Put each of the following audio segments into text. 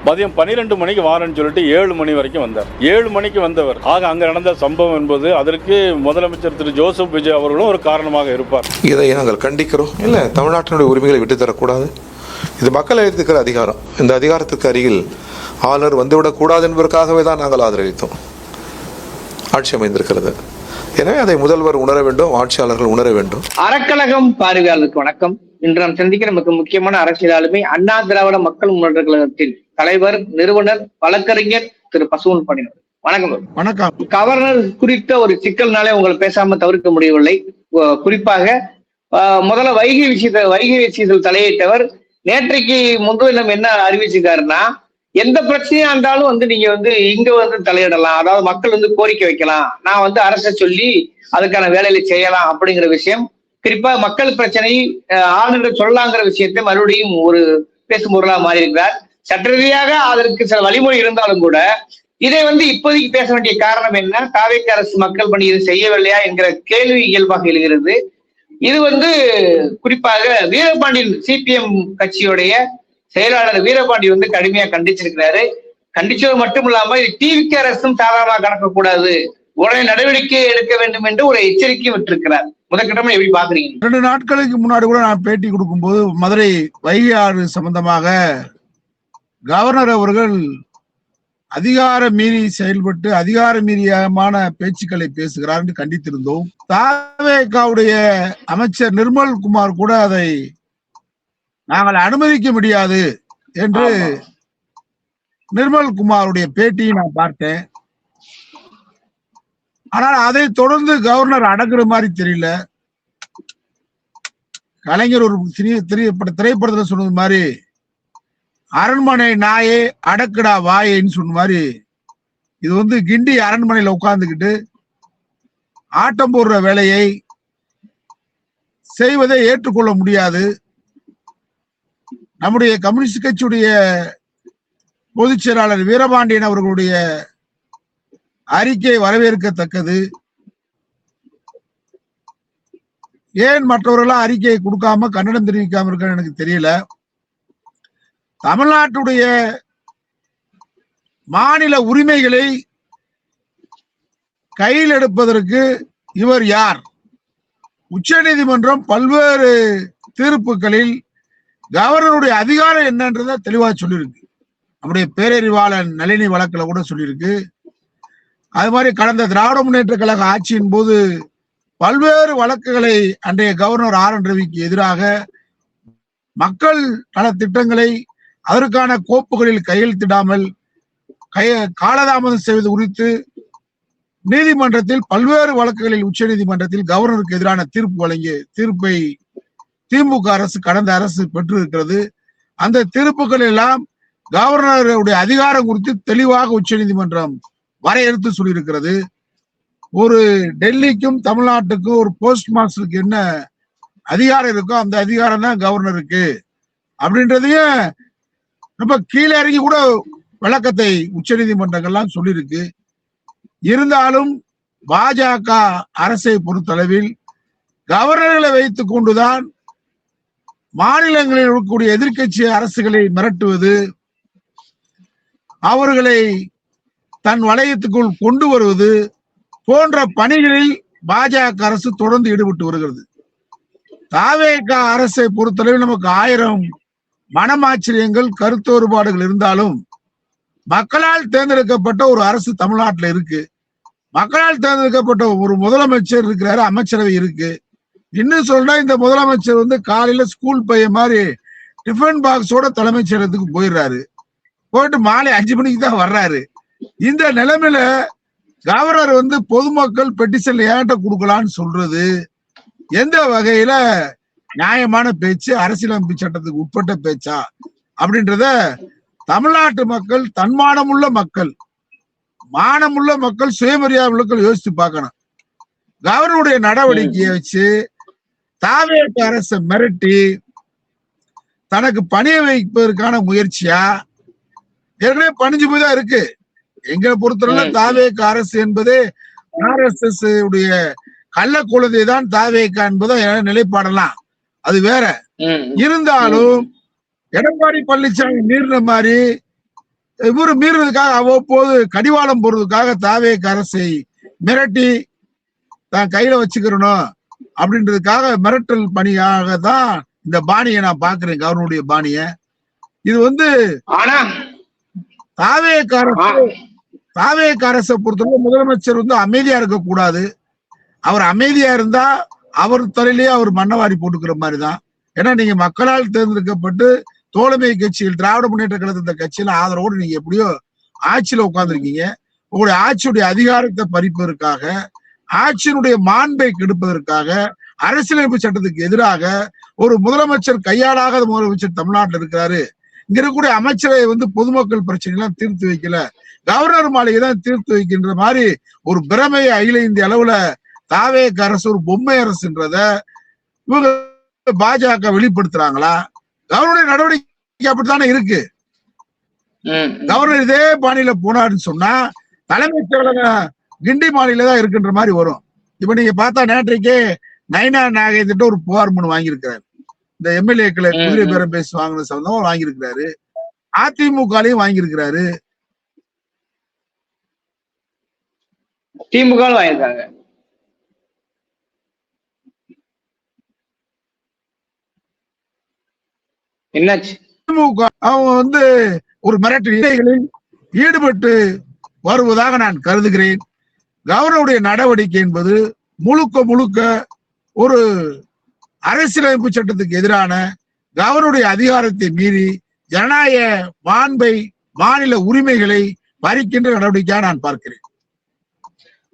மதியம் 12 மணிக்கு வாரன்னு சொல்லிட்டு 7 மணி வரைக்கும் வந்தார். 7 மணிக்கு வந்தவர். ஆக அங்க நடந்த சம்பவம் என்பது அதற்கு முதலமைச்சர் திரு ஜோசப் விஜய் அவர்களும் ஒரு காரணமாக இருப்பார். இதை நாங்கள் கண்டிக்கிறோம். இல்லை, தமிழ்நாட்டினுடைய உரிமைகளை விட்டுத்தரக்கூடாது. இது மக்கள் அளித்திருக்கிற அதிகாரம். இந்த அதிகாரத்துக்கு அருகில் ஆளுநர் வந்துவிடக்கூடாது என்பதற்காகவே தான் நாங்கள் ஆதரவித்தோம். ஆட்சி அமைந்திருக்கிறது. எனவே அதை முதல்வர் உணர வேண்டும், ஆட்சியாளர்கள் உணர வேண்டும். அறக்கழகம் பார்வையாளருக்கு வணக்கம். இன்று நாம் சந்திக்கிற மிக முக்கியமான அரசியல் ஆளுமை அண்ணா திராவிட மக்கள் முன்னேற்ற கழகத்தின் தலைவர், நிறுவனர், வழக்கறிஞர் திரு பசுவன் பாண்டியன். வணக்கம். வணக்கம். கவர்னர் குறித்த ஒரு சிக்கல்னாலே உங்களை பேசாம தவிர்க்க முடியவில்லை. குறிப்பாக முதல்ல வைகை விஷயத்தில் தலையிட்டவர் நேற்றைக்கு முன்தினம் என்ன அறிவிச்சிருக்காருன்னா, எந்த பிரச்சனையா இருந்தாலும் நீங்க இங்க தலையிடலாம், அதாவது மக்கள் கோரிக்கை வைக்கலாம், நான் அரசை சொல்லி அதுக்கான வேலையில செய்யலாம் அப்படிங்கிற விஷயம். குறிப்பா மக்கள் பிரச்சனை ஆளுநர் சொல்லலாங்கிற விஷயத்தை மறுபடியும் ஒரு பேசும் பொருளா மாறி இருக்கிறார். சட்ட ரீதியாக அதற்கு சில வழிமுறை இருந்தாலும் கூட இதை இப்போதைக்கு பேச வேண்டிய காரணம் என்ன? தாவேக அரசு மக்கள் பணி இது செய்யவில்லையா என்கிற கேள்வி இயல்பாக எழுகிறது. இது குறிப்பாக வீரபாண்டியன் சிபிஎம் கட்சியுடைய செயலாளர் வீரபாண்டி கடுமையா கண்டிச்சிருக்கிறாரு. கண்டிச்சது மட்டும் இல்லாம டிவிகே அரசும் சாதாரணமாக கடக்கக்கூடாது, உடனே நடவடிக்கை எடுக்க வேண்டும் என்று ஒரு எச்சரிக்கை விட்டிருக்கிறார். முதற்கட்டமா எப்படி பாக்குறீங்க? 2 நாட்களுக்கு முன்னாடி கூட நான் பேட்டி கொடுக்கும் போது மதுரை வைகை ஆறு சம்பந்தமாக கவர்னர் அவர்கள் அதிகார மீறி செயல்பட்டு அதிகார மீறியமான பேச்சுக்களை பேசுகிறார் என்று கண்டித்திருந்தோம். தாவேகாவுடைய அமைச்சர் நிர்மல் குமார் கூட அதை நாங்கள் அனுமதிக்க முடியாது என்று நிர்மல் குமாருடைய பேட்டியை நான் பார்த்தேன். ஆனால் அதை தொடர்ந்து கவர்னர் அடங்குற மாதிரி தெரியல. கலைஞர் ஒரு திரைப்படத்துல சொன்னது மாதிரி, அரண்மனை நாயே அடக்குடா வாயேன்னு சொன்ன மாதிரி, இது கிண்டி அரண்மனையில உட்கார்ந்துக்கிட்டு ஆட்டம் போடுற வேலையை செய்வதை ஏற்றுக்கொள்ள முடியாது. நம்முடைய கம்யூனிஸ்ட் கட்சியுடைய பொதுச் செயலாளர் வீரபாண்டியன் அவர்களுடைய அறிக்கை வரவேற்கத்தக்கது. ஏன் மற்றவர்களாம் அறிக்கையை கொடுக்காம கண்டனம் தெரிவிக்காம இருக்க எனக்கு தெரியல. தமிழ்நாட்டுடைய மாநில உரிமைகளை கையில் எடுப்பதற்கு இவர் யார்? உச்ச நீதிமன்றம் பல்வேறு தீர்ப்புகளில் கவர்னருடைய அதிகாரம் என்னன்றத தெளிவா சொல்லியிருக்கு. நம்முடைய பேரறிவாளன் நளினி வழக்குல கூட சொல்லியிருக்கு. அது மாதிரி கடந்த திராவிட முன்னேற்ற கழக ஆட்சியின் போது பல்வேறு வழக்குகளை அன்றைய கவர்னர் ஆர் என் ரவிக்கு எதிராக மக்கள் நல திட்டங்களை அதற்கான கோப்புகளில் கையெழுத்திடாமல் காலதாமதம் செய்வது குறித்து நீதிமன்றத்தில் பல்வேறு வழக்குகளில் உச்ச நீதிமன்றத்தில் கவர்னருக்கு எதிரான தீர்ப்பு வழங்கிய தீர்ப்பை திமுக அரசு கடந்த அரசு பெற்று இருக்கிறது. அந்த தீர்ப்புகள் எல்லாம் கவர்னருடைய அதிகாரம் குறித்து தெளிவாக உச்ச நீதிமன்றம் வரையறுத்து சொல்லியிருக்கிறது. ஒரு டெல்லிக்கும் தமிழ்நாட்டுக்கும் ஒரு போஸ்ட் மாஸ்டருக்கு என்ன அதிகாரம் இருக்கோ அந்த அதிகாரம் தான் கவர்னருக்கு அப்படின்றதையும் நம்ம கீழே இறங்கி கூட விளக்கத்தை உச்ச நீதிமன்றங்கள்லாம் சொல்லியிருக்கு. இருந்தாலும் பாஜக அரசை பொறுத்தளவில் கவர்னர்களை வைத்துக் கொண்டுதான் மாநிலங்களில் இருக்கக்கூடிய எதிர்கட்சி அரசுகளை மிரட்டுவது, அவர்களை தன் வளையத்துக்குள் கொண்டு வருவது போன்ற பணிகளில் பாஜக அரசு தொடர்ந்து ஈடுபட்டு வருகிறது. தாவேக அரசை பொறுத்தளவில் நமக்கு 1000 மனமாச்சரியங்கள், கருத்து வேறுபாடுகள் இருந்தாலும் மக்களால் தேர்ந்தெடுக்கப்பட்ட ஒரு அரசு தமிழ்நாட்டில் இருக்கு. மக்களால் தேர்ந்தெடுக்கப்பட்ட ஒரு முதலமைச்சர் இருக்கிறாரு, அமைச்சரவை இருக்கு. இன்னும் சொல்றா, இந்த முதலமைச்சர் காலையில ஸ்கூல் பையன் மாதிரி டிஃபன் பாக்ஸோட தலைமைச் செயலகத்துக்கு போயிடுறாரு. போயிட்டு மாலை 5 மணிக்கு தான் வர்றாரு. இந்த நிலைமையில கவர்னர் பொதுமக்கள் பெட்டிஷன்ல ஏன்ட்ட கொடுக்கலான்னு சொல்றது எந்த வகையில நியாயமான பேச்சு, அரசியலமைப்பு சட்டத்துக்கு உட்பட்ட பேச்சா அப்படின்றத தமிழ்நாட்டு மக்கள், தன்மானமுள்ள மக்கள், மானமுள்ள மக்கள், சுயமரியாதை மக்கள் யோசித்து பார்க்கணும். கவர்னருடைய நடவடிக்கையை வச்சு தாவேக அரசை மிரட்டி தனக்கு பணிய வைப்பதற்கான முயற்சியா? ஏற்கனவே பணிஞ்சு போய்தான் இருக்கு. எங்களை பொறுத்தவரை தாவேக அரசு என்பது RSS உடைய கள்ள குழந்தை தான் தாவேக என்பதை நிலைப்பாடலாம், அது வேற. இருந்தாலும் எடப்பாடி பழனிசாமி மீறின மாதிரி இவரு மீறுவதற்காக அவ்வப்போது கடிவாளம் போடுறதுக்காக தாவேக அரசை மிரட்டி தான் கையில வச்சுக்கிறணும் அப்படின்றதுக்காக மிரட்டல் பணியாக தான் இந்த பாணியை நான் பாக்குறேன், கவர்னருடைய பாணிய. இது வந்து ஆனா தாவேக அரசை பொறுத்தவரை முதலமைச்சர் வந்து அமைதியா இருக்க கூடாது. அவர் அமைதியா இருந்தா அவர் தலையிலேயே அவர் மண்ணவாரி போட்டுக்கிற மாதிரிதான். ஏன்னா நீங்க மக்களால் தேர்ந்தெடுக்கப்பட்டு தோழமை கட்சியில் திராவிட முன்னேற்ற கழகத்த கட்சியில ஆதரவோடு நீங்க எப்படியோ ஆட்சியில உட்கார்ந்துருக்கீங்க. உங்களுடைய ஆட்சியுடைய அதிகாரத்தை பறிப்பதற்காக, ஆட்சியினுடைய மாண்பை கெடுப்பதற்காக, அரசியலமைப்பு சட்டத்துக்கு எதிராக ஒரு முதலமைச்சர் கையாளாத முதலமைச்சர் தமிழ்நாட்டில் இருக்கிறாரு. இங்க இருக்கக்கூடிய அமைச்சரை வந்து பொதுமக்கள் பிரச்சனை எல்லாம் தீர்த்து வைக்கல, கவர்னர் மாளிகை தான் தீர்த்து வைக்கின்ற மாதிரி ஒரு பிரமையை அகில இந்திய அளவுல தாவேக அரசு ஒரு பொம்மை அரசுன்றத இவங்க பாஜக வெளிப்படுத்துறாங்களா? கவர்னருடைய நடவடிக்கை அப்படித்தானே இருக்கு. கவர்னர் இதே பாணியில போனாருன்னு சொன்னா தலைமைச் செயலகம் கிண்டி மாநில தான் இருக்குன்ற மாதிரி வரும். இப்ப நீங்க பார்த்தா நேற்றைக்கே நைனா நாகேந்திர ஒரு புகார் மனு வாங்கியிருக்கிறாரு. இந்த எம்எல்ஏக்களை குதிரை பேரம் பேசி வாங்கின சம்பந்தமா வாங்கியிருக்கிறாரு. அதிமுகலையும் வாங்கியிருக்கிறாரு, திமுக வாங்கியிருக்காங்க. என்னாச்சு? திமுக அவங்க வந்து ஒரு மிரட்டலில் ஈடுபட்டு வருவதாக நான் கருதுகிறேன். கவர்னருடைய நடவடிக்கை என்பது முழுக்க முழுக்க ஒரு அரசியலமைப்பு சட்டத்துக்கு எதிரான, கவர்னருடைய அதிகாரத்தை மீறி ஜனநாயக மாண்பை, மாநில உரிமைகளை பறிக்கின்ற நடவடிக்கையாக நான் பார்க்கிறேன்.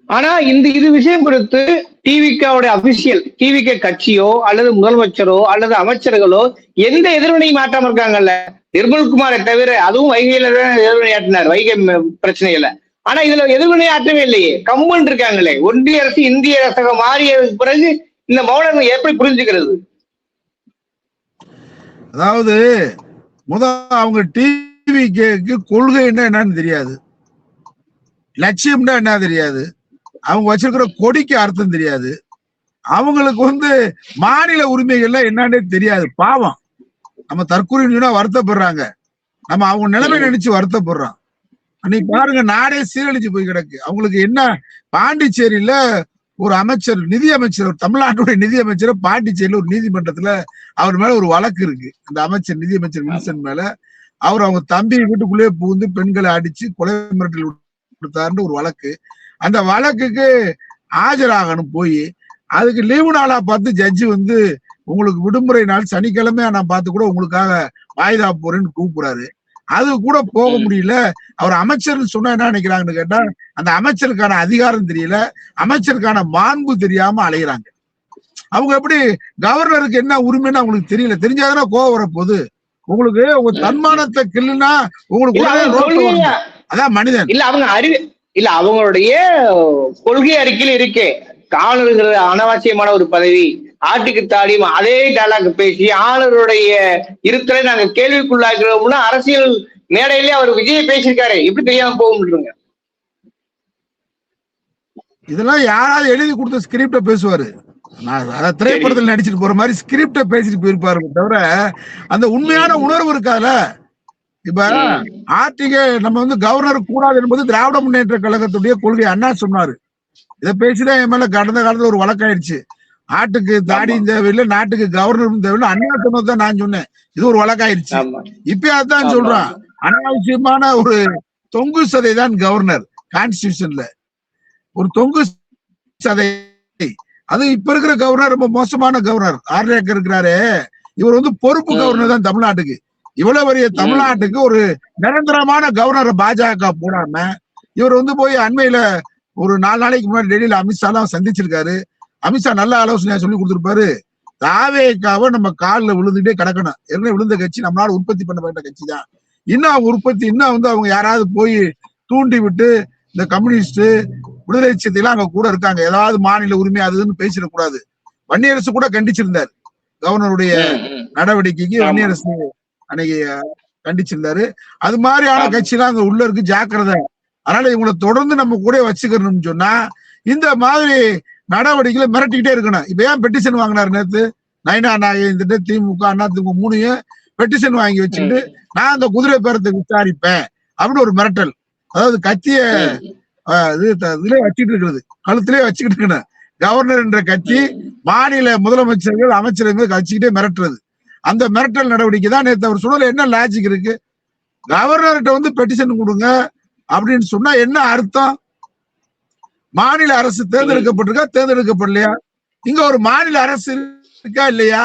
ஆனா இது விஷயம் குறித்து டிவிகவுடைய அபிஷியல் டிவிகே கட்சியோ அல்லது முதலமைச்சரோ அல்லது அமைச்சர்களோ எந்த எதிர்வினையும் மாற்றாம இருக்காங்கல்ல. நிர்மல்குமாரை தவிர, அதுவும் வைகையில தான் எதிர்வினையாற்றினார் வைகை பிரச்சனையில. ஆனா இதுல எதிர்வினையாற்றவே இல்லையே, கம்முன்னு இருக்காங்களே. ஒன்றிய அரசு இந்திய அரசாக மாறிய பிறகு இந்த மௌனம் எப்படி புரிஞ்சுக்கிறது? அதாவது அவங்க டிவிகேக்கு கொள்கைன்னா என்னன்னு தெரியாது, லட்சியம்னா என்ன தெரியாது, அவங்க வச்சிருக்கிற கொடிக்கு அர்த்தம் தெரியாது, அவங்களுக்கு வந்து மாநில உரிமைகள்லாம் என்னன்னே தெரியாது. பாவம், நம்ம தற்கொலை வருத்தப்படுறாங்க, நம்ம அவங்க நிலைமை நினைச்சு வருத்தப்படுறோம். அன்னைக்கு பாருங்க, நாடே சீரழிச்சு போய் கிடக்கு. அவங்களுக்கு என்ன, பாண்டிச்சேரியில ஒரு அமைச்சர், நிதி அமைச்சர், தமிழ்நாட்டுடைய நிதி அமைச்சர் பாண்டிச்சேரியில ஒரு நீதிமன்றத்துல அவர் மேல ஒரு வழக்கு இருக்கு. அந்த அமைச்சர், நிதி அமைச்சர் வில்சன் மேல அவங்க தம்பி வீட்டுக்குள்ளேயே புகுந்து பெண்களை அடிச்சு கொலை மிரட்டல் கொடுத்தாருன்னு ஒரு வழக்கு. அந்த வழக்குக்கு ஆஜராகணும் போய், அதுக்கு லீவு நாளா பார்த்து ஜட்ஜி வந்து உங்களுக்கு விடுமுறை நாள் சனிக்கிழமை நான் பார்த்து கூட உங்களுக்காக வாய்தா போறேன்னு கூப்பிடுறாரு. அது கூட போக முடியல. அவர் அமைச்சர்னு சொன்னா என்ன நினைக்கிறாங்கன்னு கேட்டா, அந்த அமைச்சருக்கான அதிகாரம் தெரியல, அமைச்சருக்கான மாண்பு தெரியாம அலைகிறாங்க. அவங்க எப்படி கவர்னருக்கு என்ன உரிமைன்னு அவங்களுக்கு தெரியல. தெரிஞ்சாதானே கோவம் வரப்போகுது உங்களுக்கு. உங்க தன்மானத்தை கிள்ளுனா உங்களுக்கு அதான் மனிதன் இல்ல. அவங்க இல்ல, அவங்களுடைய கொள்கை அறிக்கையில் இருக்கே, ஆளுநர் அனாவசியமான ஒரு பதவி, ஆட்டுக்கு தாடியும் அதே டைலாக் பேசி ஆளுநருடைய இருத்தலை நாங்க கேள்விக்குள்ளாகிறோம்னா அரசியல் மேடையிலே அவர் விஜய் பேசியிருக்காரு. எப்படி தெரியாம போக முடியுங்க? இதெல்லாம் யாராவது எழுதி கொடுத்த ஸ்கிரிப்ட பேசுவாரு. நான் திரைப்படத்தில் நடிச்சுட்டு போற மாதிரி ஸ்கிரிப்ட பேசிட்டு போயிருப்பாரு தவிர அந்த உண்மையான உணர்வு இருக்காதுல. இப்ப ஆர்டிகே நம்ம வந்து கவர்னர் கூடாது என்பது திராவிட முன்னேற்ற கழகத்துடைய கொள்கை. அண்ணா சொன்னாரு, இதை பேசிதான் என் மேல கடந்த காலத்துல ஒரு வழக்காயிடுச்சு. ஆட்டுக்கு தாடியும் தேவையில்லை, நாட்டுக்கு கவர்னரும் தேவையில்லை, அண்ணா சொன்னதான் நான் சொன்னேன். இது ஒரு வழக்காயிருச்சு. இப்ப அதான் சொல்றான், அனாவசியமான ஒரு தொங்கு சதை தான் கவர்னர். கான்ஸ்டிடியூஷன்ல ஒரு தொங்கு சதை. அது இப்ப இருக்கிற கவர்னர் ரொம்ப மோசமான கவர்னர். ஆர்லேக்கர் இருக்கிறாரு, இவர் வந்து பொறுப்பு கவர்னர் தான் தமிழ்நாட்டுக்கு. இவ்வளவு பெரிய தமிழ்நாட்டுக்கு ஒரு நிரந்தரமான கவர்னரை பாஜக போடாம இவர் வந்து போய் அண்மையில ஒரு 4 நாளைக்கு முன்னாடி டெல்லியில அமித்ஷா எல்லாம் சந்திச்சிருக்காரு. அமித்ஷா நல்ல ஆலோசனையா சொல்லி கொடுத்திருப்பாரு. தாவேக்காவை நம்ம காலில் விழுந்துட்டே கிடக்கணும். ஏற்கனவே விழுந்த கட்சி, நம்மளால உற்பத்தி பண்ணப்பட்ட கட்சி தான். இன்னும் அவங்க உற்பத்தி இன்னும் வந்து அவங்க யாராவது போய் தூண்டி விட்டு இந்த கம்யூனிஸ்ட் விடுதலை சிறுத்தைலாம் அங்க கூட இருக்காங்க, ஏதாவது மாநில உரிமை அதுன்னு பேசிடக்கூடாது. வன்னியரசு கூட கண்டிச்சிருந்தாரு கவர்னருடைய நடவடிக்கைக்கு. வன்னியரசு அன்னைக்கு கண்டிச்சிருந்தாரு. அது மாதிரியான கட்சிலாம் அங்க உள்ள இருக்கு, ஜாக்கிரதை. அதனால இவங்களை தொடர்ந்து நம்ம கூட வச்சுக்கணும்னு சொன்னா இந்த மாதிரி நடவடிக்கைகளை மிரட்டிக்கிட்டே இருக்கணும். இப்ப ஏன் பெட்டிஷன் வாங்கினாரு நேத்து நைனா நாகேந்திர, திமுக, அதிமுக 3 பெட்டிஷன் வாங்கி வச்சுட்டு நான் அந்த குதிரை பேரத்தை விசாரிப்பேன் அப்படின்னு ஒரு மிரட்டல். அதாவது கட்சிய இதுல வச்சுட்டு இருக்கிறது, கழுத்திலே வச்சுக்கிட்டு இருக்கணும். கவர்னர் என்ற கட்சி மாநில முதலமைச்சர்கள் அமைச்சர்கள் கட்சிக்கிட்டே மிரட்டுறது. அந்த மிரட்டல் நடவடிக்கை தான் நேற்று அவர் சொன்னதுல என்ன லாஜிக் இருக்கு? கவர்னர்கிட்ட வந்து பெட்டிஷன் கொடுங்க அப்படின்னு சொன்னா என்ன அர்த்தம்? மாநில அரசு தேர்ந்தெடுக்கப்பட்டிருக்கா தேர்ந்தெடுக்கப்படலையா? இங்க ஒரு மாநில அரசு இருக்கா இல்லையா?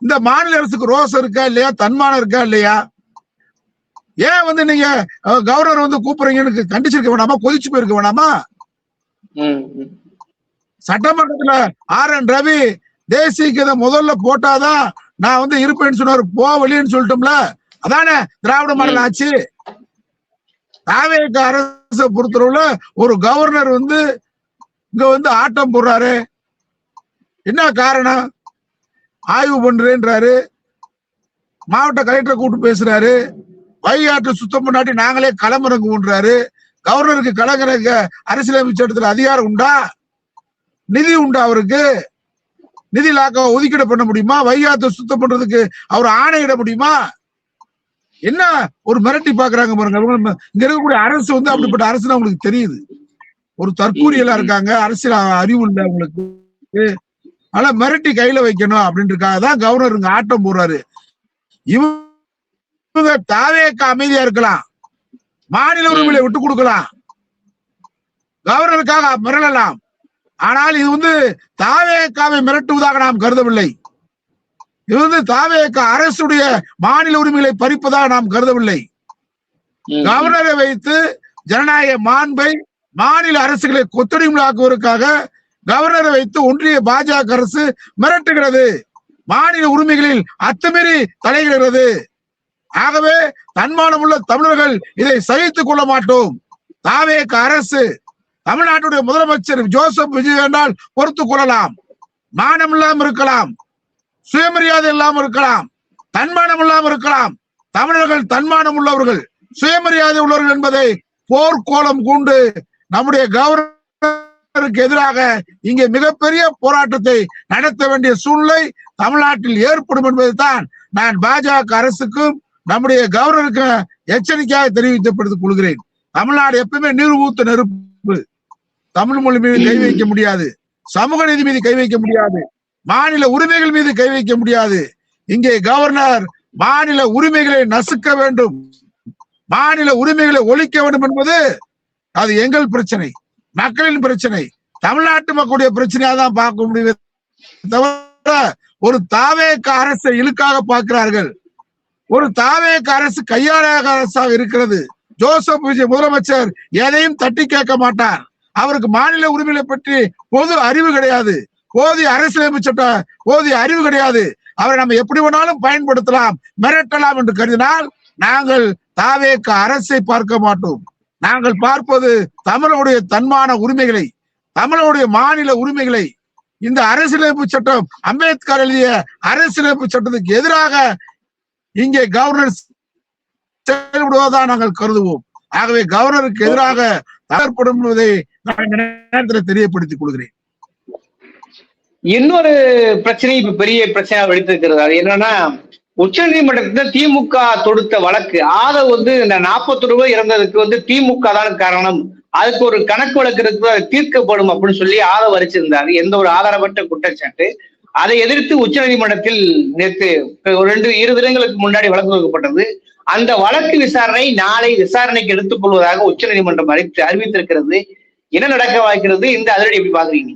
இந்த மாநில அரசுக்கு ரோசம் இருக்கா இல்லையா? தன்மானம் இருக்கா இல்லையா? ஏன் வந்து நீங்க கவர்னர் வந்து கூப்பிடுறீங்கன்னு கண்டிச்சிருக்க வேணாமா? கொதிச்சு போயிருக்க வேணாமா? சட்டமன்றத்துல ஆர்.என். ரவி தேசியக்கு இதை முதல்ல போட்டாதான் நான் வந்து இருப்பேன்னு சொன்னாரு, போ வெளியேன்னு சொல்லிட்டோம்ல. அதானே திராவிட மாடல் ஆச்சு. தாவேக அரசை பொறுத்தளவுல ஒரு கவர்னர் வந்து இங்க வந்து ஆட்டம் போடுறாரு. என்ன காரணம்? ஆய்வு பண்றேன்றாரு, மாவட்ட கலெக்டரை கூப்பிட்டு பேசுறாரு, வைகாற்று சுத்தம் பண்ணாட்டி நாங்களே களமிறங்குன்றாரு. கவர்னருக்கு கலங்கரங்க அரசியலமைப்பு சட்டத்துல அதிகாரம் உண்டா? நிதி உண்டா? அவருக்கு நிதி லாக்க ஒதுக்கீடு பண்ண முடியுமா? வைகாற்று சுத்தம் பண்றதுக்கு அவர் ஆணையிட முடியுமா? என்ன ஒரு மிரட்டி பாக்குறாங்க பாருங்க. இங்க இருக்கக்கூடிய அரசு வந்து அப்படிப்பட்ட அரசு அவங்களுக்கு தெரியுது. ஒரு தற்கூரியலா இருக்காங்க, அரசியல் அறிவு இல்லை அவங்களுக்கு. ஆனா மிரட்டி கையில வைக்கணும் அப்படின்றதுக்காக தான் கவர்னர் இங்க ஆட்டம் போடுறாரு. இவங்க தாவேக்க அமைதியா இருக்கலாம், மாநில உரிமையை விட்டு கொடுக்கலாம், கவர்னருக்காக மிரளலாம். ஆனால் இது வந்து தாவேக்காவை மிரட்டுவதாக நாம் கருதவில்லை. இது வந்து தாவேக அரசுடைய மாநில உரிமைகளை பறிப்பதாக நாம் கருதவில்லை. கவர்னரை வைத்து ஜனநாயக மாண்பை மாநில அரசுகளை கொத்தடிமையாக்குவதற்காக கவர்னரை வைத்து ஒன்றிய பாஜக அரசு மிரட்டுகிறது, மாநில உரிமைகளில் அத்துமீறி தலையிடுகிறது. ஆகவே தன்மானம் உள்ள தமிழர்கள் இதை சகித்துக் கொள்ள மாட்டோம். தாவேக அரசு தமிழ்நாட்டுடைய முதலமைச்சர் ஜோசப் விஜய் என்றால் பொறுத்துக் கொள்ளலாம், மானம் இல்லாமல் இருக்கலாம், சுயமரியாதை இல்லாமல் இருக்கலாம், தன்மானம் இல்லாமல் இருக்கலாம். தமிழர்கள் தன்மானம் உள்ளவர்கள், சுயமரியாதை உள்ளவர்கள் என்பதை போர்க்கோலம் கொண்டு நம்முடைய கவர்னருக்கு எதிராக இங்கே மிகப்பெரிய போராட்டத்தை நடத்த வேண்டிய சூழ்நிலை தமிழ்நாட்டில் ஏற்படும் என்பதை தான் நான் பாஜக அரசுக்கும் நம்முடைய கவர்னருக்கு எச்சரிக்கையாக தெரிவிக்கப்படுத்திக் கொள்கிறேன். தமிழ்நாடு எப்பவுமே நீர் ஊத்த நெருப்பு. தமிழ் மொழி மீது கை வைக்க முடியாது, சமூக நீதி மீது கை வைக்க முடியாது, மாநில உரிமைகள் மீது கை வைக்க முடியாது. இங்கே கவர்னர் மாநில உரிமைகளை நசுக்க வேண்டும், மாநில உரிமைகளை ஒழிக்க வேண்டும் என்பது அது எங்கள் பிரச்சனை, மக்களின் பிரச்சனை, தமிழ்நாட்டு மக்களுடைய பிரச்சனையா தான் பார்க்க முடியுது தவிர ஒரு தாவேக அரசை இழுக்காக பார்க்கிறார்கள். ஒரு தாவேக அரசு கையாளாக அரசாக இருக்கிறது. ஜோசப் விஜய் முதலமைச்சர் எதையும் தட்டி கேட்க மாட்டார். அவருக்கு மாநில உரிமைகளை பற்றி பொது அறிவு கிடையாது, போதிய அரசியலமைப்பு சட்ட போதிய அறிவு கிடையாது. அவரை நம்ம எப்படி வேணாலும் பயன்படுத்தலாம், மிரட்டலாம் என்று கருதினால் நாங்கள் தாவேக அரசை பார்க்க மாட்டோம். நாங்கள் பார்ப்பது தமிழனுடைய தன்மான உரிமைகளை, தமிழனுடைய மாநில உரிமைகளை. இந்த அரசியலமைப்பு சட்டம் அம்பேத்கர் எழுதிய அரசியலமைப்பு சட்டத்துக்கு எதிராக இங்கே கவர்னர் செயல்படுவதாக நாங்கள் கருதுவோம். ஆகவே கவர்னருக்கு எதிராக தகர்ப்படும் என்பதை நான் இந்த நேரத்தில் தெரியப்படுத்திக் கொள்கிறேன். இன்னொரு பிரச்சனை இப்ப பெரிய பிரச்சனை வெடித்திருக்கிறது. அது என்னன்னா, உச்ச நீதிமன்றத்தில் திமுக தொடுத்த வழக்கு ஆதவ் வந்து இந்த 40 ரூபாய் இறந்ததுக்கு வந்து திமுக தான் காரணம், அதுக்கு ஒரு கணக்கு வழக்கு இருக்கு, அது தீர்க்கப்படும் அப்படின்னு சொல்லி ஆதவ் வரிச்சிருந்தாரு. எந்த ஒரு ஆதாரமற்ற குற்றச்சாட்டு. அதை எதிர்த்து உச்ச நீதிமன்றத்தில் நேற்று 2 தினங்களுக்கு முன்னாடி வழக்கு தொடுக்கப்பட்டது. அந்த வழக்கு விசாரணை நாளை விசாரணைக்கு எடுத்துக் கொள்வதாக உச்ச நீதிமன்றம் அறிவித்திருக்கிறது. என்ன நடக்க வாய்க்கிறது? இந்த அதிரடி எப்படி பாக்குறீங்க?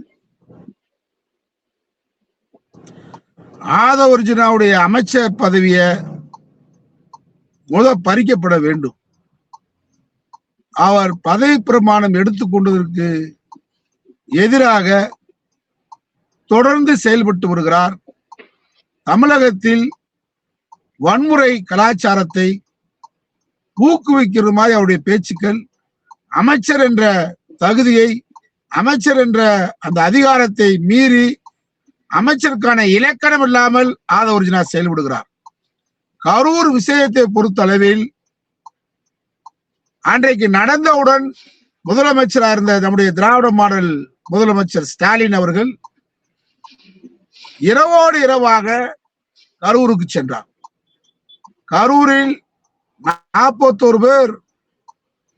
ஆதவ் அர்ஜுனாவுடைய அமைச்சர் பதவிய பறிக்கப்பட வேண்டும். அவர் பதவி பிரமாணம் எடுத்துக்கொண்டதற்கு எதிராக தொடர்ந்து செயல்பட்டு வருகிறார். தமிழகத்தில் வன்முறை கலாச்சாரத்தை ஊக்குவிக்கிறது மாதிரி அவருடைய பேச்சுக்கள், அமைச்சர் என்ற தகுதியை, அமைச்சர் என்ற அந்த அதிகாரத்தை மீறி அமைச்சருக்கான இலக்கணம் இல்லாமல் ஆதவ் அர்ஜுனா செயல்படுகிறார். கரூர் விஷயத்தை பொறுத்தளவில் அன்றைக்கு நடந்தவுடன் முதலமைச்சராக இருந்த நம்முடைய திராவிட மாடல் முதலமைச்சர் ஸ்டாலின் அவர்கள் இரவோடு இரவாக கரூருக்கு சென்றார். கரூரில் 41 பேர்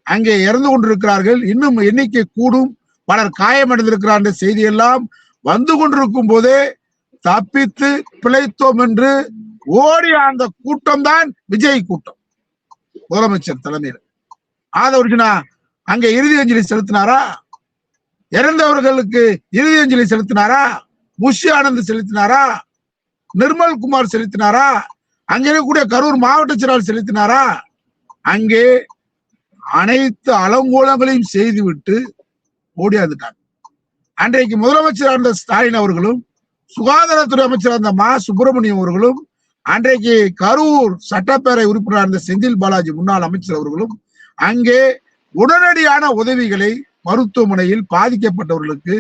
அங்கே இறந்து கொண்டிருக்கிறார்கள், இன்னும் எண்ணிக்கை கூடும், பலர் காயமடைந்திருக்கிறார் என்ற செய்தி எல்லாம் வந்து கொண்டிருக்கும் போதே தப்பித்து பிழைத்தோம் என்று ஓடிய அந்த கூட்டம் தான் விஜய் கூட்டம். முதலமைச்சர் தலைமையில் ஆதவர்ஜுனா அங்கே இறுதி அஞ்சலி செலுத்தினாரா? இறந்தவர்களுக்கு இறுதி அஞ்சலி செலுத்தினாரா? முஷி ஆனந்த் செலுத்தினாரா? நிர்மல் குமார் செலுத்தினாரா? அங்கே இருக்கக்கூடிய கரூர் மாவட்ட செயலாளர் செலுத்தினாரா? அங்கே அனைத்து அலங்கோலங்களையும் செய்துவிட்டு ஓடியாந்துட்டாங்க. அன்றைக்கு முதலமைச்சராக இருந்த ஸ்டாலின் அவர்களும் சுகாதாரத்துறை அமைச்சராக இருந்த மா சுப்பிரமணியம் அவர்களும் அன்றைக்கு கரூர் சட்டப்பேரவை உறுப்பினராக இருந்த செந்தில் பாலாஜி முன்னாள் அமைச்சர் அவர்களும் அங்கே உடனடியான உதவிகளை மருத்துவமனையில் பாதிக்கப்பட்டவர்களுக்கு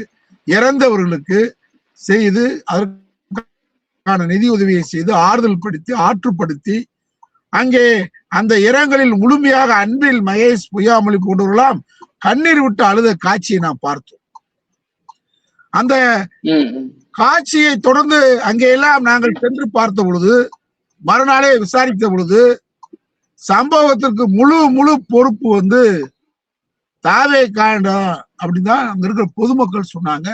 இறந்தவர்களுக்கு செய்து அதற்கான நிதி உதவியை செய்து ஆறுதல் படுத்தி ஆற்றுப்படுத்தி அங்கே அந்த இரங்கலில் முழுமையாக அன்பில் மகேஷ் பொய்யாமொழி போன்றவர்களாம் கண்ணீர் விட்டு அழுத காட்சியை நாம் பார்த்தோம். அந்த காட்சியை தொடர்ந்து அங்கே எல்லாம் நாங்கள் சென்று பார்த்த பொழுது, மறுநாளே விசாரித்த பொழுது, சம்பவத்திற்கு முழு பொறுப்பு வந்து தாவே காண்டம் அப்படிதான் அங்க இருக்கிற பொதுமக்கள் சொன்னாங்க.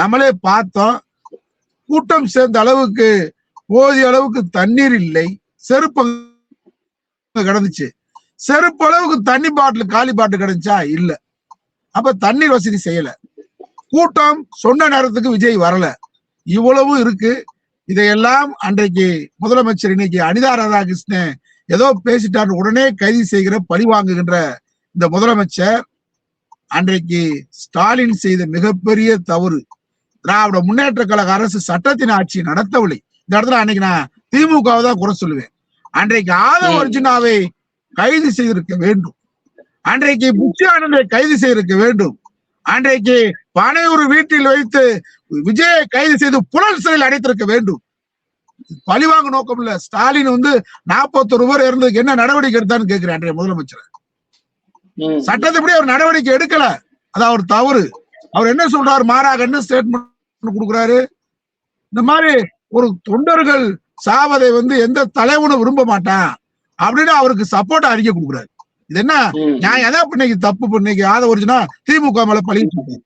நம்மளே பார்த்தோம். கூட்டம் சேர்ந்த அளவுக்கு போதிய அளவுக்கு தண்ணீர் இல்லை, செருப்பு கிடந்துச்சு. செருப்பு அளவுக்கு தண்ணி பாட்டில் காலி பாட்டில் கிடந்துச்சா? இல்ல. அப்ப தண்ணீர் வசதி செய்யல. கூட்டம் சொன்ன நேரத்துக்கு விஜய் வரல. இவ்வளவு இருக்கு. இதையெல்லாம் அன்றைக்கு முதலமைச்சர் இன்னைக்கு அனிதா ராதாகிருஷ்ணன் ஏதோ பேசிட்டார் உடனே கைது செய்கிற பழி வாங்குகின்ற இந்த முதலமைச்சர் அன்றைக்கு ஸ்டாலின் செய்த மிகப்பெரிய தவறு. திராவிட முன்னேற்ற கழக அரசு சட்டத்தின் ஆட்சி நடத்தவில்லை. இந்த இடத்துல அன்னைக்கு நான் திமுகவை தான் குறை சொல்லுவேன். அன்றைக்கு ஆதவ அர்ஜுனாவை கைது செய்திருக்க வேண்டும். அன்றைக்கு முஷி ஆனந்தை கைது செய்திருக்க வேண்டும். அன்றைக்கு பனையூர் வீட்டில் வைத்து விஜயை கைது செய்து புழல் சிறையில் அடைத்திருக்க வேண்டும். பழிவாங்க நோக்கம் இல்ல. ஸ்டாலின் வந்து 41 பேர் இருந்ததுக்கு என்ன நடவடிக்கை எடுத்தான்னு கேட்கிறேன் அன்றைய முதலமைச்சர். சட்டத்தைப்படி அவர் நடவடிக்கை எடுக்கல. அது அவர் தவறு. அவர் என்ன சொல்றாரு? மாறாக என்ன ஸ்டேட்மெண்ட் கொடுக்குறாரு? இந்த மாதிரி ஒரு தொண்டர்கள் சாவதை வந்து எந்த தலைவனும் விரும்ப மாட்டான் அப்படின்னு அவருக்கு சப்போர்ட் அறிக்கை கொடுக்குறாரு. இது என்ன நியாயம்? அதான் இன்னைக்கு தப்பு இன்னைக்கு ஆதவர்ஜுனா திமுக மேல பழி சொல்றாரு.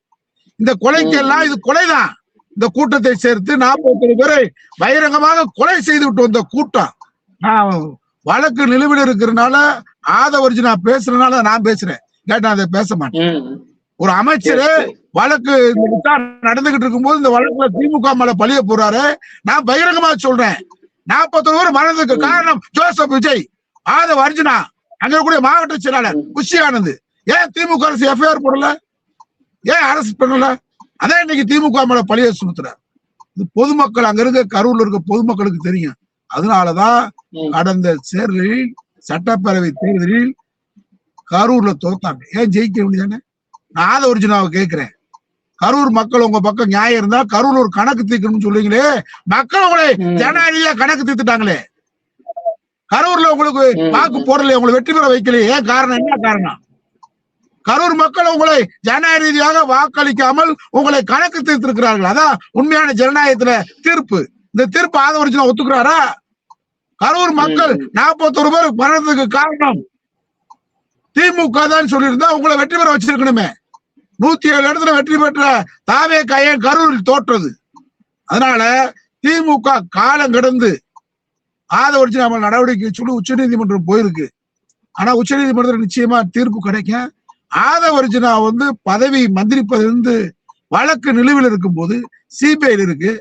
இந்த கொலைக்கு எல்லாம் இது கொலைதான். இந்த கூட்டத்தை சேர்த்து 41 பேரை பகிரங்கமாக கொலை செய்து விட்டு வந்த கூட்டம். நான் வழக்கு நிலுவையில் இருக்கிறதுனால ஆதவர்ஜுனா பேசுறதுனால நான் பேசுறேன். கேட்டா அதை பேச மாட்டேன். ஒரு அமைச்சரு வழக்கு நடந்துகிட்டு இருக்கும்போது இந்த வழக்குல திமுக மேல பழிய போறாரு. நான் பகிரங்கமா சொல்றேன். 41 பேர் மரணத்துக்கு காரணம் ஜோசப் விஜய், ஆதவ அர்ஜுனா, அங்க கூடிய மாவட்ட செயலாளர் முஷி ஆனந்த். ஏன் திமுக அரசு எஃப்ஐஆர் போடல? ஏன் அரசு பண்ணல? அதான் இன்னைக்கு திமுக மேல பழிய சுமத்துறாரு. இது பொதுமக்கள் அங்க இருக்க கரூர்ல இருக்க பொதுமக்களுக்கு தெரியும். அதனாலதான் கடந்த தேர்தலில் சட்டப்பேரவை தேர்தலில் கரூர்ல தோத்தாங்க. ஏன் ஜெயிக்க வேண்டியதானே? நான் ஆதவ அர்ஜுனாவை கேட்கிறேன். கரூர் மக்கள் உங்க பக்கம் நியாயம் இருந்தா கரூர் ஒரு கணக்கு தீர்க்கணும்னு சொல்லுவீங்களே, மக்கள் உங்களை ஜனநாயகியா கணக்கு தீர்த்துட்டாங்களே. கரூர்ல உங்களுக்கு வாக்கு போடலையே, உங்களை வெற்றி பெற வைக்கலையே. ஏன் காரணம்? என்ன காரணம்? கரூர் மக்கள் உங்களை ஜனநாயக ரீதியாக வாக்களிக்காமல் உங்களை கணக்கு தீர்த்திருக்கிறார்கள். அதான் உண்மையான ஜனநாயகத்துல தீர்ப்பு. இந்த தீர்ப்பு ஆதவ அர்ஜுனா ஒத்துக்கிறாரா? கரூர் மக்கள் 41 பேர் மரணத்துக்கு காரணம் திமுக தான் சொல்லியிருந்தா உங்களை வெற்றி பெற வச்சிருக்கணுமே. 107 இடத்துல வெற்றி பெற்ற தாவே கையன் கரூரில் தோற்றது. அதனால திமுக காலம் கடந்து ஆதவ அர்ஜுனா நடவடிக்கை சொல்லி உச்ச நீதிமன்றம் போயிருக்கு. ஆனா உச்ச நீதிமன்றத்தில் நிச்சயமா தீர்ப்பு கிடைக்கும். ஆதவ அர்ஜுனா வந்து பதவி மந்திரி பதவி இருந்து வழக்கு நிலுவையில் இருக்கும் போது சிபிஐல இருக்கு.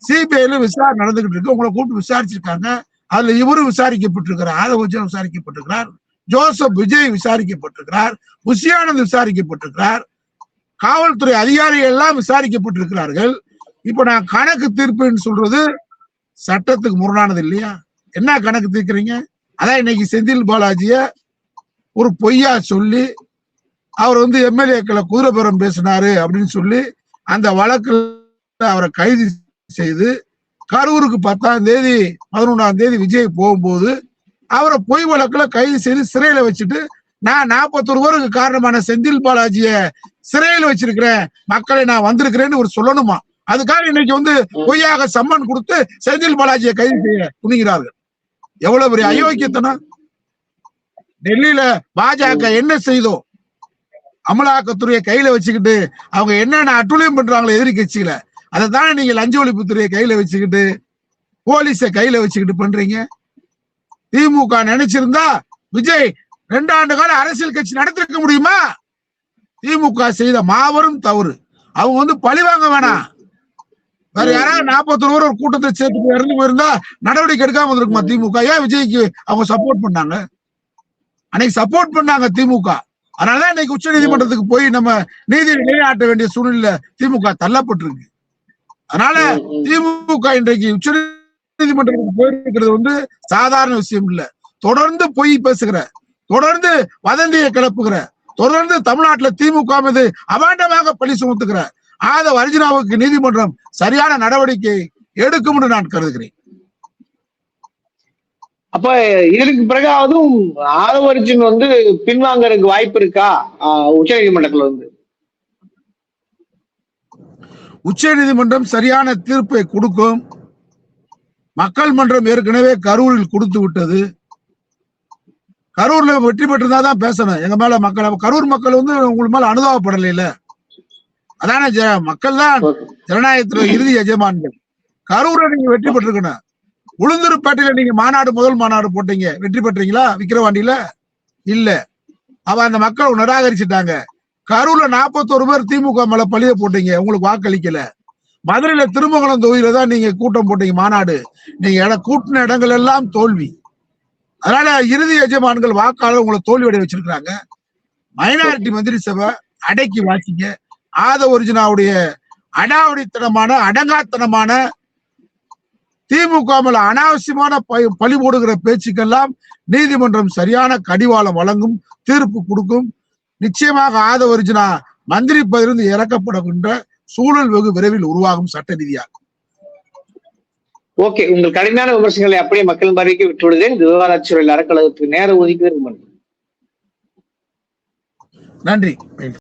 சிபிஐல விசாரணை நடந்துகிட்டு இருக்கு. உங்களை கூப்பிட்டு விசாரிச்சிருக்காங்க. அதுல இவரும் விசாரிக்கப்பட்டிருக்கிறார். ஆதவ அர்ஜுனா விசாரிக்கப்பட்டிருக்கிறார். ஜோசப் விஜய் விசாரிக்கப்பட்டிருக்கிறார். முஷி ஆனந்த் விசாரிக்கப்பட்டிருக்கிறார். காவல்துறை அதிகாரிகள் எல்லாம் விசாரிக்கப்பட்டிருக்கிறார்கள். இப்ப நான் கணக்கு தீர்ப்புன்னு சொல்றது சட்டத்துக்கு முரணானது இல்லையா? என்ன கணக்கு தீர்க்கிறீங்க? அதான் இன்னைக்கு செந்தில் பாலாஜிய ஒரு பொய்யா சொல்லி அவர் வந்து எம்எல்ஏக்களை குதிரைபுரம் பேசினாரு அப்படின்னு சொல்லி அந்த வழக்குல அவரை கைது செய்து கரூருக்கு 10ஆம் தேதி 11ஆம் தேதி விஜய் போகும்போது அவரை பொய் வழக்குல கைது செய்து சிறையில வச்சுட்டு நான் 41 பேருக்கு காரணமான செந்தில் பாலாஜிய சிறையில் வச்சிருக்கிறேன், மக்களை நான் வந்திருக்கிறேன்னு ஒரு சொல்லணுமா? அதுக்காக இன்னைக்கு வந்து பொய்யாக சம்மன் கொடுத்து செந்தில் பாலாஜியை கைது செய்ய துணிகிறார்கள். எவ்வளவு பெரிய அயோக்கியத்தனம்! டெல்லியில பாஜக என்ன செய்தோ, அமலாக்கத்துறையை கையில வச்சுக்கிட்டு அவங்க என்னென்ன அட்டுழியம் பண்றாங்களோ எதிரி கட்சியில, அதை தானே நீங்க லஞ்ச ஒழிப்புத்துறையை கையில வச்சுக்கிட்டு போலீஸை கையில வச்சுக்கிட்டு பண்றீங்க. திமுக நினைச்சிருந்தா விஜய் 2 ஆண்டு கால அரசியல் கட்சி நடத்திருக்க முடியுமா? திமுக செய்த மாபெரும் தவறு. அவங்க பழி வாங்க வேணாம். வேற யாராவது 41 பேர் ஒரு கூட்டத்தை சேர்த்து இறந்து போயிருந்தா நடவடிக்கை எடுக்காம இருக்குமா திமுக? ஏன் விஜய்க்கு அவங்க சப்போர்ட் பண்ணாங்க? அன்னைக்கு சப்போர்ட் பண்ணாங்க திமுக. அதனாலதான் இன்னைக்கு உச்ச நீதிமன்றத்துக்கு போய் நம்ம நீதி நிலைநாட்ட வேண்டிய சூழ்நிலை திமுக தள்ளப்பட்டிருக்கு. அதனால திமுக இன்றைக்கு உச்ச நீதிமன்றத்துக்கு போயிருக்கிறது சாதாரண விஷயம் இல்ல. தொடர்ந்து பொய் பேசுகிற, தொடர்ந்து வதந்தியை கிளப்புகிற, தொடர்ந்து தமிழ்நாட்டுல திமுக மீது அபாண்டமாக பழி சுமத்துகிற ஆதவ் அர்ஜுனாவுக்கு நீதிமன்றம் சரியான நடவடிக்கை எடுக்கும் என்று நான் கருதுகிறேன். அப்ப இதற்கு பிறகாவதும் ஆதவ் அர்ஜுன் பின்வாங்கறதுக்கு வாய்ப்பு இருக்கா உச்ச நீதிமன்றத்துல? உச்ச நீதிமன்றம் சரியான தீர்ப்பை கொடுக்கும். மக்கள் மன்றம் ஏற்கனவே கரூரில் கொடுத்து விட்டது. கரூர்ல வெற்றி பெற்றிருந்தாதான் பேசணும். எங்க மேல மக்கள், கரூர் மக்கள் உங்களுக்கு மேல அனுதாபப்படல. அதான மக்கள் தான் ஜனநாயகத்துல இறுதி எஜமான்கள். கரூர்ல நீங்க வெற்றி பெற்றிருக்கணும். உளுந்தூர்பேட்டையில நீங்க முதல் மாநாடு போட்டீங்க, வெற்றி பெற்றீங்களா? விக்கிரவாண்டியில இல்ல. அவ அந்த மக்கள் நிராகரிச்சுட்டாங்க. கரூர்ல 41 பேர் திமுக மேல பழிய போட்டீங்க, உங்களுக்கு வாக்களிக்கல. மதுரையில திருமங்கலம் தொகுதியில தான் நீங்க கூட்டம் போட்டீங்க, மாநாடு. நீங்க கூட்டின இடங்கள் எல்லாம் தோல்வி. அதனால இறுதி எஜமான்கள் வாக்காளர் உங்களை தோல்வியடைய வச்சிருக்காங்க. மைனாரிட்டி மந்திரி சபை அடக்கி வாசிங்க. ஆதவ் அர்ஜுனாவுடைய அடாவடித்தனமான அடங்காத்தனமான திமுக மேல அனாவசியமான பழி போடுகிற பேச்சுக்கெல்லாம் நீதிமன்றம் சரியான கடிவாளம் வழங்கும், தீர்ப்பு கொடுக்கும். நிச்சயமாக ஆதவ் அர்ஜுனா மந்திரி பதவியிலிருந்து இறக்கப்படுகின்ற சூழல் வெகு விரைவில் உருவாகும் சட்ட ரீதியாக. ஓகே, உங்கள் கடுமையான விமர்சனங்களை அப்படியே மக்கள் பார்வைக்கு விட்டு விடுதேன். விவகாரத்துறை அறக்கழகத்துக்கு நேரம் ஒதுக்கி நன்றி.